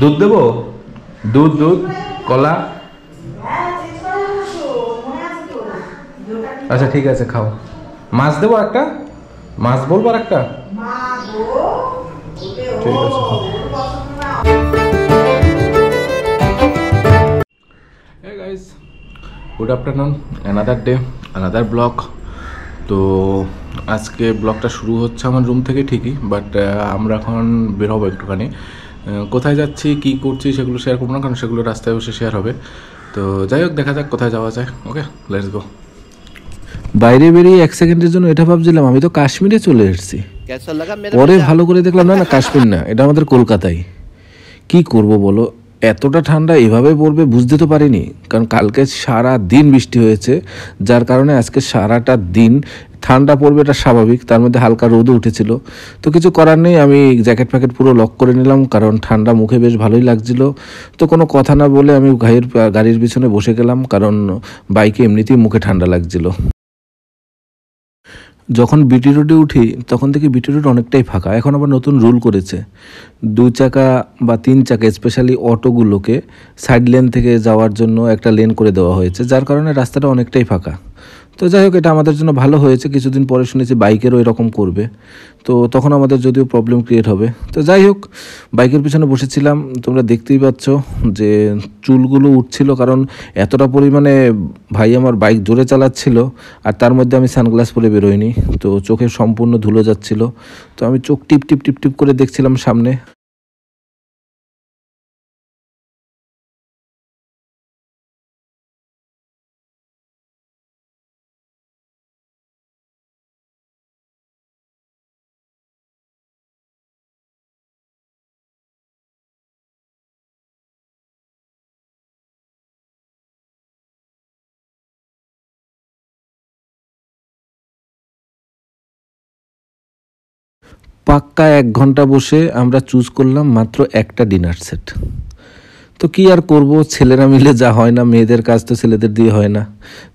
দুধ দেবো? দুধ দুধ কলা। আচ্ছা ঠিক আছে, খাও। মাছ দেবো একটা? মাছ বলবো আর একটা? ঠিক আছে, খাও। Hey guys, good afternoon, another day, another vlog. তো আজকে ব্লগটা শুরু হচ্ছে আমার রুম থেকে ঠিকই, বাট আমরা এখন বেরোবো একটুখানি। কোথায় যাচ্ছি, কি করছি সেগুলো শেয়ার করবো না, কারণ সেগুলো রাস্তায় বসে শেয়ার হবে। তো যাই হোক, দেখা যাক কোথায় যাওয়া যায়। ওকে, লেটস গো। বাইরে বেরিয়ে এক সেকেন্ডের জন্য এটা ভাবছিলাম আমি তো কাশ্মীরে চলে এসেছি, পরে ভালো করে দেখলাম না, কাশ্মীর না, এটা আমাদের কলকাতায়। কি করব বলো, এতটা ঠান্ডা এভাবে পড়বে বুঝতে তো পারিনি, কারণ কালকে সারা দিন বৃষ্টি হয়েছে, যার কারণে আজকে সারাটা দিন ঠান্ডা পড়বে, এটা স্বাভাবিক। তার মধ্যে হালকা রোদও উঠেছিল, তো কিছু করার নেই, আমি জ্যাকেট ফ্যাকেট পুরো লক করে নিলাম, কারণ ঠান্ডা মুখে বেশ ভালোই লাগছিল। তো কোনো কথা না বলে আমি গাড়ির পিছনে বসে গেলাম, কারণ বাইকে এমনিতেই মুখে ঠান্ডা লাগছিল। যখন বিটি রোডে উঠি তখন থেকে বিটি রোড অনেকটাই ফাঁকা। এখন আবার নতুন রুল করেছে, 2 চাকা বা 3 চাকা স্পেশালি অটোগুলোকে সাইড লেন থেকে যাওয়ার জন্য একটা লেন করে দেওয়া হয়েছে, যার কারণে রাস্তাটা অনেকটাই ফাঁকা। তো যাই হোক, এটা আমাদের জন্য ভালো হয়েছে। কিছুদিন পরে শুনেছি বাইকেরও এরকম করবে, তো তখন আমাদের যদিও প্রবলেম ক্রিয়েট হবে। তো যাই হোক, বাইকের পিছনে বসেছিলাম, তোমরা দেখতেই পাচ্ছ যে চুলগুলো উঠছিল, কারণ এতটা পরিমাণে ভাই আমার বাইক জোরে চালাচ্ছিল, আর তার মধ্যে আমি সানগ্লাস পরে বেরোইনি, তো চোখে সম্পূর্ণ ধুলো যাচ্ছিল। তো আমি চোখ টিপ টিপ টিপ টিপ করে দেখছিলাম সামনে। পাক্কা 1 ঘন্টা বসে আমরা চুজ করলাম মাত্র একটা ডিনার সেট। তো কি আর করব, ছেলেরা মিলে যা হয় না, মেয়েদের কাজ তো ছেলেদের দিয়ে হয় না,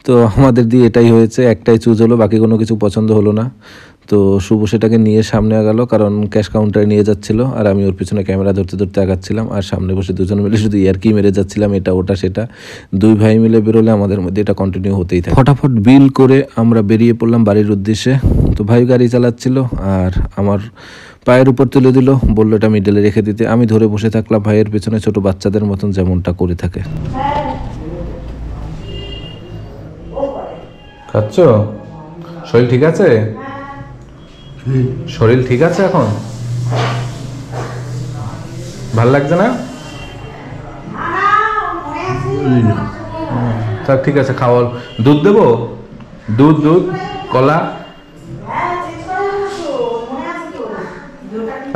তো আমাদের দিয়ে এটাই হয়েছে। একটাই চুজ হলো, বাকি কোনো কিছু পছন্দ হলো না। তো শুভ সেটাকে নিয়ে সামনে গেল, কারণ ক্যাশ কাউন্টারে নিয়ে যাচ্ছিল, আর আমি ওর পিছনে ক্যামেরা ধরতে ধরতে আগাচ্ছিলাম, আর সামনে বসে দুজন মিলে শুধু ইয়ারকি মেরে যাচ্ছিলাম, এটা ওটা সেটা। 2 ভাই মিলে বেরোলে আমাদের মধ্যে এটা কন্টিনিউ হতেই থাকে। ফটাফট বিল করে আমরা বেরিয়ে পড়লাম বাড়ির উদ্দেশ্যে। তো ভাই গাড়ি চালাচ্ছিল, আর আমার পায়ের উপর তুলে দিল, বললো এটা মিডলে রেখে দিতে। আমি ধরে বসে থাকলাম ভাইয়ের পেছনে, ছোট বাচ্চাদের মতন যেমনটা করে থাকে। খাচ্ছ? শরীর ঠিক আছে? শরীর ঠিক আছে এখন? ভাল লাগছে না? ঠিক আছে, খাওয়ার। দুধ দেবো? দুধ দুধ কলা।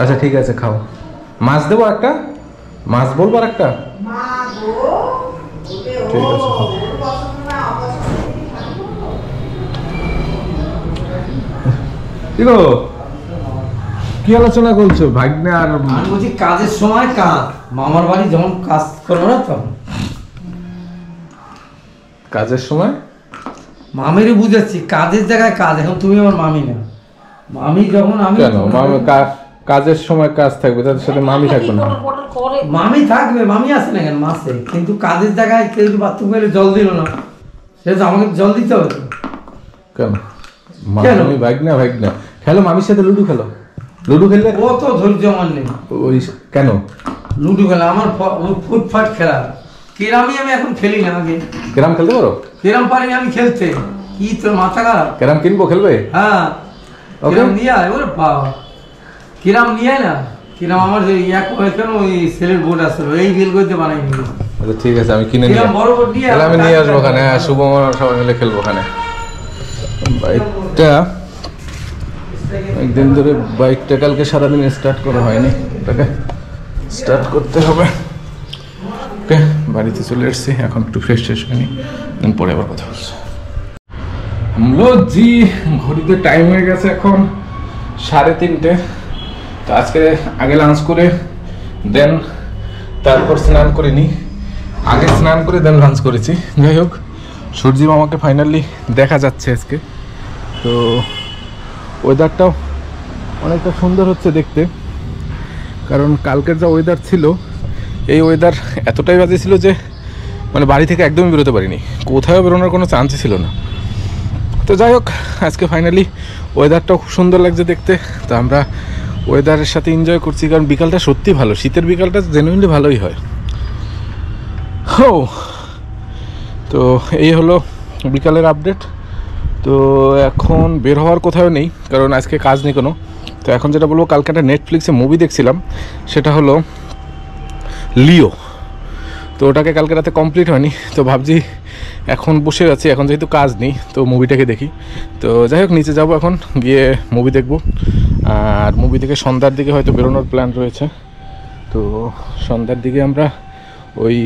আচ্ছা ঠিক আছে, খাও। মাছ দেবো একটা? মাছ বলবো আর একটা? ঠিক আছে, খাও। কি আলোচনা করছো ভাগ্নে? আর আমি বলছি কাজের সময় কাজ, মামার বাড়ি যখন কাজ করবো না তখন। কাজের সময় মামিরই বুঝাচ্ছি, কাজের জায়গায় কাজ। এখন তুমি আমার মামি না, মামি যখন আমি কেন মামি কাজের সময় কাজ থাকবে, তাদের সাথে মামি থাকবে না? মামি থাকবে, মামি আসে না কেন মাসে, কিন্তু কাজের জায়গায় কেউ বাথরুম গেলে জল দিল না, সে তো আমাকে জল দিতে হবে। কেন মামি ভাগ্না ভাগ্না খেলো, মামির সাথে লুডু খেলো। লুডু খেললে কত ধৈর্য আমার নেই। ওই কেন লুডু খেলা আমার ফুটফাট খেলা। কেরামই আমি এখন খেলি না, আগে ক্যারাম খেলতে পারো? কেরাম পারি আমি খেলতে। কি তোর মাথা খারাপ? ক্যারাম কিনবো, খেলবে? হ্যাঁ, কিরাম নিয়ে আয়। ওরে বাবা, কিরাম নিয়ে আয় না। কিরাম আমার যে কেন ওই সেলের বোর্ড আসলো, এই বিল করতে বানাইনি। আচ্ছা ঠিক আছে, আমি কিনে নিয়ে আমি নিয়ে আসবো ওখানে। হ্যাঁ, শুভ সবাই মিলে খেলবো ওখানে। বাইকটা একদিন ধরে, বাইকটা কালকে সারাদিন স্টার্ট করা হয়নি, এটাকে স্টার্ট করতে হবে। ওকে, বাড়িতে চলে এসেছি, এখন একটু ফ্রেশ ট্রেশ হয়নি, দিন পরে আবার কথা বলছি। আমলো জি, ঘড়িতে টাইম হয়ে গেছে এখন 3:30। তো আজকে আগে লাঞ্চ করে দেন তারপর স্নান করে নিই। আগে স্নান করে দেন লাঞ্চ করেছি। যাই হোক, সূর্য মামাকে ফাইনালি দেখা যাচ্ছে আজকে। তো ওয়েদারটাও অনেকটা সুন্দর হচ্ছে দেখতে, কারণ কালকের যা ওয়েদার ছিল এই ওয়েদার এতটাই বাজে ছিল যে মানে বাড়ি থেকে একদমই বেরোতে পারিনি, কোথাও বেরোনোর কোনো চান্সই ছিল না। তো যাই হোক, আজকে ফাইনালি ওয়েদারটাও খুব সুন্দর লাগছে দেখতে। তো আমরা ওয়েদারের সাথে এনজয় করছি, কারণ বিকালটা সত্যি ভালো, শীতের বিকালটা জেনুইনলি ভালোই হয়। ও তো এই হলো বিকালের আপডেট। তো এখন বের হওয়ার কোথাও নেই, কারণ আজকে কাজ নেই কোনো। তো এখন যেটা বলবো, কালকে একটা নেটফ্লিক্সে মুভি দেখছিলাম, সেটা হলো লিও। তো ওটাকে কালকে রাতে কমপ্লিট হয়নি, তো ভাবছি এখন বসে আছি, এখন যেহেতু কাজ নেই তো মুভিটাকে দেখি। তো যাই হোক, নিচে যাব এখন, গিয়ে মুভি দেখব। আর মুভি দেখে সন্ধ্যার দিকে হয়তো বেরোনোর প্ল্যান রয়েছে। তো সন্ধ্যার দিকে আমরা ওই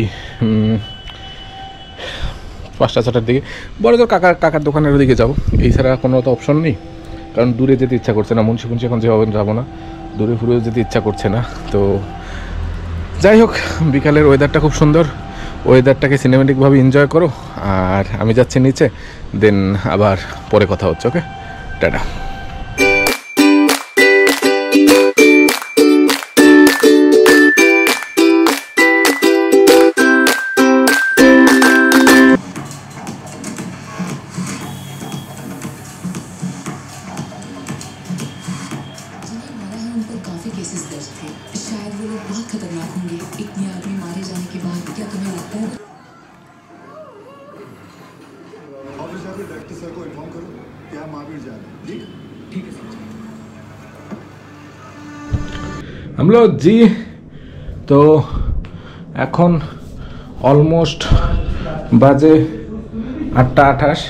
5টা-6টার দিকে বড় জোর কাকার দোকানের ওদিকে যাবো। এই ছাড়া কোনো তো অপশন নেই, কারণ দূরে যেতে ইচ্ছা করছে না, মুন্সি এখন যাবো না, দূরে ফুরেও যেতে ইচ্ছা করছে না। তো যাই হোক, বিকালের ওয়েদারটা খুব সুন্দর, ওয়েদারটাকে সিনেমেটিকভাবে এনজয় করো। আর আমি যাচ্ছি নিচে, দেন আবার পরে কথা হচ্ছে। ওকে, টাটা। काफी केसेस दर्ज थे, शायद वो लोग बहुत खतरनाक होंगे। इतने आदमी मारे जाने के बाद क्या तुम्हें लगता है? ऑफिस जाकर डायरेक्टर सर को इन्फॉर्म करो कि आप महावीर जा रहे हैं। ठीक ठीक है सर। हम लोग जी तो এখন অলমোস্ট বাজে 8টা 28।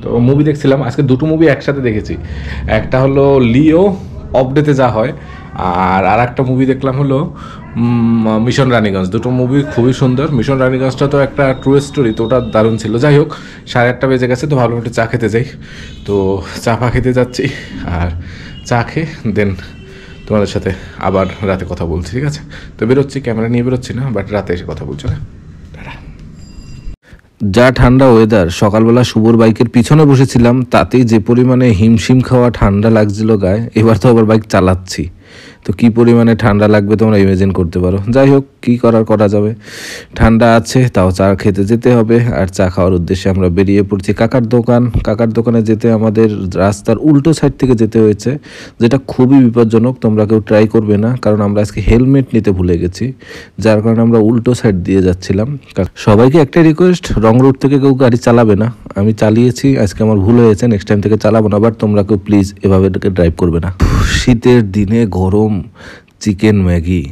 তো মুভি দেখছিলাম, আজকে দুটো মুভি একসাথে দেখেছি। একটা হলো লিও, অপডেতে যা হয়, আর একটা মুভি দেখলাম হলো মিশন রানীগঞ্জ। দুটো মুভি খুবই সুন্দর। মিশন রানীগঞ্জটা তো একটা ট্রু স্টোরি, তো ওটা দারুণ ছিল। যাই হোক, 8:30 বেজে গেছে, তো ভাবলাম একটু চা খেতে যাই। তো চা খেতে যাচ্ছি, আর চা খেয়ে দেন তোমাদের সাথে আবার রাতে কথা বলছি, ঠিক আছে? তো বেরোচ্ছি, ক্যামেরা নিয়ে বেরোচ্ছি না, বাট রাতে এসে কথা বলছি। যা ঠান্ডা ওয়েদার, সকালবেলা শুভর বাইকের পিছনে বসেছিলাম, তাতেই যে পরিমাণে হিমশিম খাওয়া ঠান্ডা লাগছিল গায়ে। এবার তো আবার বাইক চালাচ্ছি, তো কি পরিমাণে ঠান্ডা লাগবে তোমরা ইমাজিন করতে পারো। যাই হোক, কি করা যাবে, ঠান্ডা আছে, তাও চা খেতে যেতে হবে। আর চা খাওয়ার উদ্দেশ্যে আমরা বেরিয়ে পড়ছি কাকার দোকানে যেতে আমাদের রাস্তার উল্টো সাইড থেকে যেতে হয়েছে, যেটা খুবই বিপজ্জনক। তোমরা কেউ ট্রাই করবে না, কারণ আমরা আজকে হেলমেট নিতে ভুলে গেছি, যার কারণে আমরা উল্টো সাইড দিয়ে যাচ্ছিলাম। সবাইকে একটা রিকোয়েস্ট, রং রুট থেকে কেউ গাড়ি চালাবে না। আমি চালিয়েছি, আজকে আমার ভুল হয়েছে, নেক্সট টাইম থেকে চালাবো না, বাট তোমরা কেউ প্লিজ এভাবে ড্রাইভ করবে না। শীতের দিনে গরম চিকেন ম্যাগি,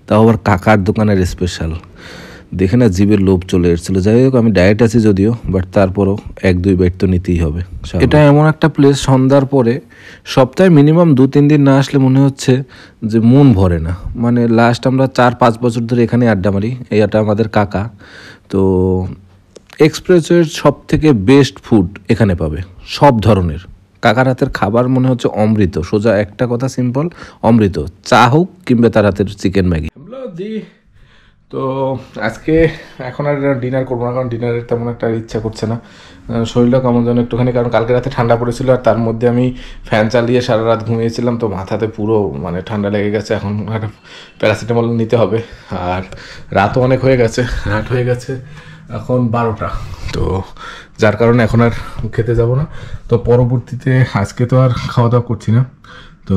তাও আবার কাকার দোকানের স্পেশাল, দেখে না জিভের লোভ চলে এসেছিলো। যাই হোক, আমি ডায়েট আছি যদিও, বাট তারপরও 1-2 বাইট তো নিতেই হবে। এটা এমন একটা প্লেস, সন্ধ্যার পরে সপ্তাহে মিনিমাম 2-3 দিন না আসলে মনে হচ্ছে যে মন ভরে না। মানে লাস্ট আমরা 4-5 বছর ধরে এখানে আড্ডা মারি। এটা আমাদের কাকা। তো এক্সপ্রেসওয়ের সব থেকে বেস্ট ফুড এখানে পাবে, সব ধরনের। কাকার হাতের খাবার মনে হচ্ছে অমৃত, সোজা একটা কথা, সিম্পল, অমৃত। চা হোক কিংবা তার হাতের চিকেন ম্যাগি। জি, তো আজকে এখন আর ডিনার করবো না, কারণ ডিনারের তেমন একটা ইচ্ছা করছে না। শরীরটা কেমন যেন একটুখানি, কারণ কালকে রাতে ঠান্ডা পড়েছিল, আর তার মধ্যে আমি ফ্যান চালিয়ে সারা রাত ঘুমিয়েছিলাম, তো মাথাতে পুরো মানে ঠান্ডা লেগে গেছে। এখন একটা প্যারাসিটামল নিতে হবে। আর রাতও অনেক হয়ে গেছে, রাত হয়ে গেছে এখন 12টা, তো যার কারণে এখন আর খেতে যাব না। তো পরবর্তীতে আজকে তো আর খাওয়া দাওয়া করছি না, তো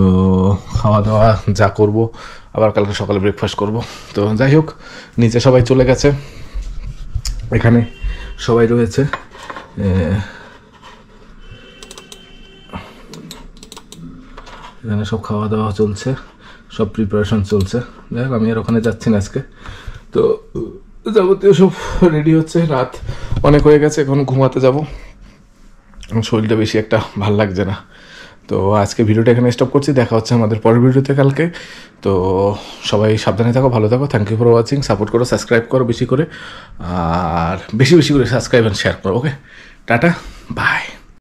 খাওয়া দাওয়া যা করব আবার কালকে সকালে ব্রেকফাস্ট করব। তো যাই হোক, নিচে সবাই চলে গেছে, এখানে সবাই রয়েছে। এখানে সব খাওয়া দাওয়া চলছে, সব প্রিপারেশন চলছে। যাই হোক, আমি আর ওখানে যাচ্ছি না আজকে। তো যাবতীয় সব রেডি হচ্ছে, রাত অনেক হয়ে গেছে, এখন ঘুমাতে যাব। শরীরটা বেশি একটা ভাল লাগছে না। তো আজকে ভিডিওটা এখানে স্টপ করছি, দেখা হচ্ছে আমাদের পরের ভিডিওতে কালকে। তো সবাই সাবধানে থাকো, ভালো থাকো। Thank you for watching. Support করো, সাবস্ক্রাইব করো বেশি করে, আর বেশি করে সাবস্ক্রাইব অ্যান্ড শেয়ার করো। ওকে, টাটা, বাই।